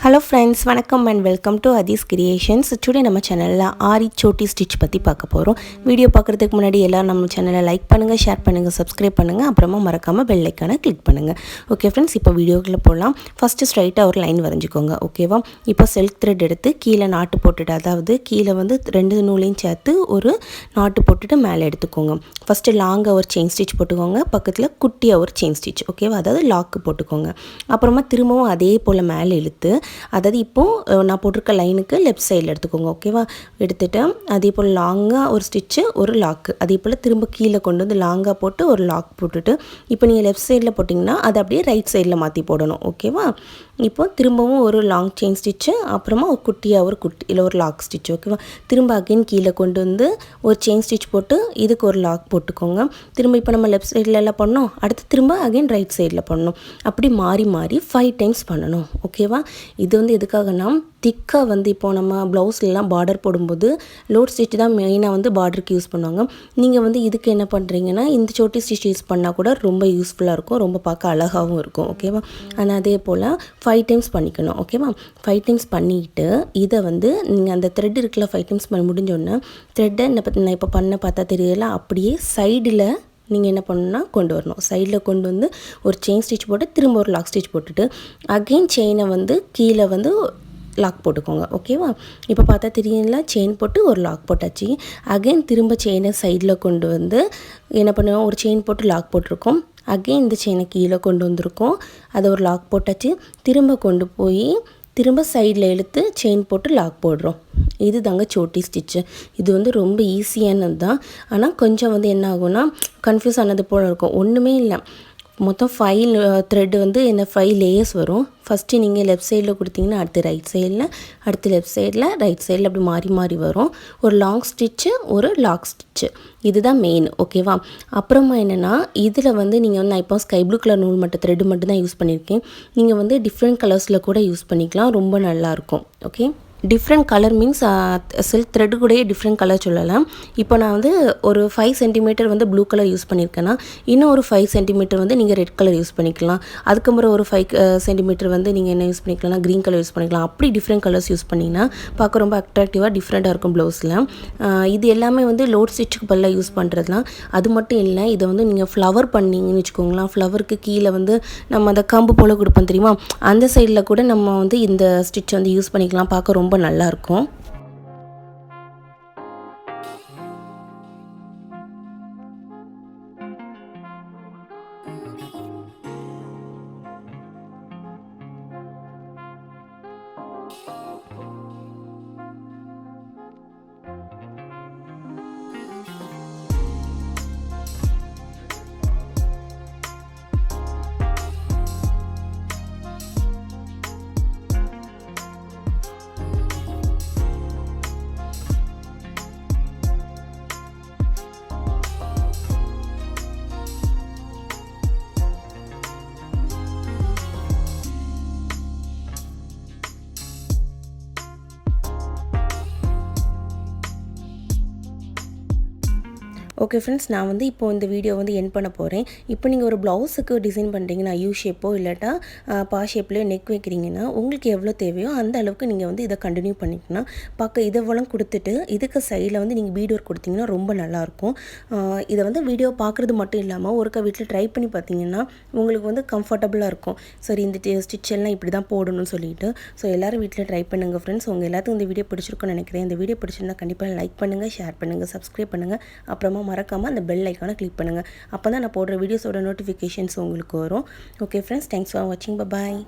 Hello friends, வணக்கம் and welcome to Aari's Creations. Today நம்ம சேனல்ல ஆரி சோட்டி ஸ்டிட்ச் பத்தி பார்க்க போறோம். வீடியோ பார்க்கிறதுக்கு முன்னாடி எல்லாரும் நம்ம சேனலை லைக் பண்ணுங்க, ஷேர் பண்ணுங்க, சப்ஸ்கிரைப் பண்ணுங்க, அப்புறமா மறக்காம பெல் ஐகானை கிளிக் பண்ணுங்க. ஓகே फ्रेंड्स, இப்போ வீடியோக்குள்ள போலாம். ஃபர்ஸ்ட் ஸ்ட்ரைட்டா ஒரு லைன் வரைஞ்சுக்கோங்க. ஓகேவா? இப்போ silk thread எடுத்து கீழ நாட்டு போட்டுட்டு, அதாவது கீழ வந்து ரெண்டு நூலையும் சேர்த்து ஒரு நாட்டு போட்டுட்டு மேலே எடுத்துக்கோங்க. ஃபர்ஸ்ட் லாங்கா ஒரு செயின் ஸ்டிட்ச் போட்டுக்கோங்க. பக்கத்துல குட்டியா ஒரு செயின் ஸ்டிட்ச். ஓகேவா? அதாவது லாக் போட்டுக்கோங்க. அப்புறமா திரும்பவும் அதே போல மேலே இழுத்து அதாவது இப்போது நான் போட்டிருக்க லைனுக்கு லெஃப்ட் சைடில் எடுத்துக்கோங்க. ஓகேவா? எடுத்துகிட்டு அதே போல் லாங்காக ஒரு ஸ்டிச்சு, ஒரு லாக்கு, அதே போல் திரும்ப கீழே கொண்டு வந்து லாங்காக போட்டு ஒரு லாக் போட்டுட்டு இப்போ நீங்கள் லெஃப்ட் சைடில் போட்டிங்கன்னா அதை அப்படியே ரைட் சைடில் மாற்றி போடணும். ஓகேவா? இப்போ திரும்பவும் ஒரு லாங் செயின் ஸ்டிச்சு, அப்புறமா ஒரு குட்டியாக ஒரு இல்லை ஒரு லாக் ஸ்டிச். ஓகேவா? திரும்ப அகைன் கீழே கொண்டு வந்து ஒரு செயின் ஸ்டிச் போட்டு இதுக்கு ஒரு லாக் போட்டுக்கோங்க. திரும்ப இப்போ நம்ம லெஃப்ட் சைடில் எல்லாம் பண்ணோம், அடுத்து திரும்ப அகைன் ரைட் சைடில் பண்ணணும். அப்படி மாறி மாறி 5 டைம்ஸ் பண்ணணும். ஓகேவா? இது வந்து எதுக்காகனா திக்காக வந்து இப்போது நம்ம ப்ளவுஸ்லாம் பார்டர் போடும்போது லோட் ஸ்டிச் தான் மெயினாக வந்து பார்டருக்கு யூஸ் பண்ணுவாங்க. நீங்கள் வந்து இதுக்கு என்ன பண்ணுறீங்கன்னா இந்த சோட்டி ஸ்டிச் யூஸ் பண்ணால் கூட ரொம்ப யூஸ்ஃபுல்லாக இருக்கும், ரொம்ப பார்க்க அழகாகவும் இருக்கும். ஓகேவா? ஆனால் அதே போல் 5 டைம்ஸ் பண்ணிக்கணும். ஓகேவா? 5 டைம்ஸ் பண்ணிவிட்டு இதை வந்து நீங்கள் அந்த த்ரெட் இருக்குல்ல 5 டைம்ஸ் பண்ணி முடிஞ்சோடனே த்ரெட்டை நான் இப்போ பண்ண பார்த்தா தெரியல, அப்படியே சைடில் நீங்கள் என்ன பண்ணணுன்னா கொண்டு வரணும். சைடில் கொண்டு வந்து ஒரு செயின் ஸ்டிச் போட்டு திரும்ப ஒரு லாக் ஸ்டிச் போட்டுட்டு அகெயின் செயினை வந்து கீழே வந்து லாக் போட்டுக்கோங்க. ஓகேவா? இப்போ பார்த்தா தெரியுங்களா, செயின் போட்டு ஒரு லாக் போட்டாச்சு. அகெயின் திரும்ப செயினை சைடில் கொண்டு வந்து என்ன பண்ணுவோம், ஒரு செயின் போட்டு லாக் போட்டிருக்கோம். அகெயின் இந்த செயினை கீழே கொண்டு வந்திருக்கோம், அதை ஒரு லாக் போட்டாச்சு. திரும்ப கொண்டு போய் திரும்ப சைடில் இழுத்து செயின் போட்டு லாக் போடுறோம். இது தாங்க சோட்டி ஸ்டிச்சு. இது வந்து ரொம்ப ஈஸியானது தான். ஆனால் கொஞ்சம் வந்து என்ன ஆகும்னா கன்ஃபியூஸ் ஆனது போல் இருக்கும். ஒன்றுமே இல்லை, மொத்தம் 5 த்ரெட் வந்து இந்த 5 லேயர்ஸ் வரும். ஃபஸ்ட்டு நீங்கள் லெஃப்ட் சைடில் கொடுத்தீங்கன்னா அடுத்து ரைட் சைடில், அடுத்து லெஃப்ட் சைடில், ரைட் சைடில் அப்படி மாறி மாறி வரும். ஒரு லாங் ஸ்டிச்சு, ஒரு லாக் ஸ்டிச்சு, இதுதான் மெயின். ஓகேவா? அப்புறமா என்னென்னா இதில் வந்து நீங்கள் வந்து நான் இப்போ ஸ்கை ப்ளூ கலர் நூல் மட்டும் த்ரெட் மட்டும் தான் யூஸ் பண்ணியிருக்கேன். நீங்கள் வந்து டிஃப்ரெண்ட் கலர்ஸில் கூட யூஸ் பண்ணிக்கலாம், ரொம்ப நல்லாயிருக்கும். Okay, different colour means silk thread கூடயே டிஃப்ரெண்ட் கலர் சொல்லலாம். இப்போ நான் வந்து ஒரு 5 சென்டிமீட்டர் வந்து ப்ளூ கலர் யூஸ் பண்ணியிருக்கேன்னா இன்னும் ஒரு 5 சென்டிமீட்டர் வந்து நீங்கள் ரெட் கலர் யூஸ் பண்ணிக்கலாம். அதுக்கப்புறம் ஒரு 5 சென்டிமீட்டர் வந்து நீங்கள் என்ன யூஸ் பண்ணிக்கலாம்னா க்ரீன் கலர் யூஸ் பண்ணிக்கலாம். அப்படி டிஃப்ரெண்ட் கலர்ஸ் யூஸ் பண்ணிங்கன்னா பார்க்க ரொம்ப அட்ராக்டிவாக டிஃப்ரெண்ட்டாக இருக்கும் ப்ளவுஸில். இது எல்லாமே வந்து லோட் ஸ்டிச்சுக்கு பதிலாக யூஸ் பண்ணுறதுலாம். அது மட்டும் இல்லை, இதை வந்து நீங்கள் ஃப்ளவர் பண்ணிங்கன்னு வச்சுக்கோங்களேன், ஃப்ளவருக்கு கீழே வந்து நம்ம அந்த கம்பு போல் கொடுப்போம் தெரியுமா, அந்த சைடில் கூட நம்ம வந்து இந்த ஸ்டிச் வந்து யூஸ் பண்ணிக்கலாம். பார்க்க ரொம்ப நல்லாயிருக்கும். ஓகே ஃப்ரெண்ட்ஸ், நான் வந்து இப்போ இந்த வீடியோ வந்து எண்ட் பண்ண போகிறேன். இப்போ நீங்கள் ஒரு ப்ளவுஸுக்கு டிசைன் பண்ணுறீங்கன்னா யூ ஷேப்போ இல்லாட்டா பா ஷேப்லேயோ நெக் வைக்கிறீங்கன்னா உங்களுக்கு எவ்வளோ தேவையோ அந்த அளவுக்கு நீங்கள் வந்து இதை கண்டினியூ பண்ணிக்கலாம். பார்க்க இதெல்லாம் கொடுத்துட்டு இதுக்கு சைடில் வந்து நீங்கள் பீட் ஒர்க் கொடுத்தீங்கன்னா ரொம்ப நல்லாயிருக்கும். இதை வந்து வீடியோ பார்க்குறது மட்டும் இல்லாமல் ஒருக்கா வீட்டில் ட்ரை பண்ணி பார்த்தீங்கன்னா உங்களுக்கு வந்து கம்ஃபர்டபுளாக இருக்கும். சரி, இந்த ஸ்டிச் எல்லாம் இப்படி தான் போடணும்னு சொல்லிட்டு. ஸோ எல்லோரும் வீட்டில் ட்ரை பண்ணுங்கள் ஃப்ரெண்ட்ஸ். உங்கள் எல்லாத்துக்கும் இந்த வீடியோ பிடிச்சிருக்குன்னு நினைக்கிறேன். இந்த வீடியோ பிடிச்சிருந்தா கண்டிப்பாக லைக் பண்ணுங்கள், ஷேர் பண்ணுங்கள், சப்ஸ்கிரைப் பண்ணுங்கள். அப்புறமா மறக்காமல் அந்த பெல் ஐக்கானை கிளிக் பண்ணுங்கள். அப்போ தான் நான் போடுற வீடியோஸோட நோட்டிஃபிகேஷன்ஸ் உங்களுக்கு வரும். ஓகே ஃப்ரெண்ட்ஸ், தேங்க்ஸ் ஃபார் வாட்சிங். பாய்.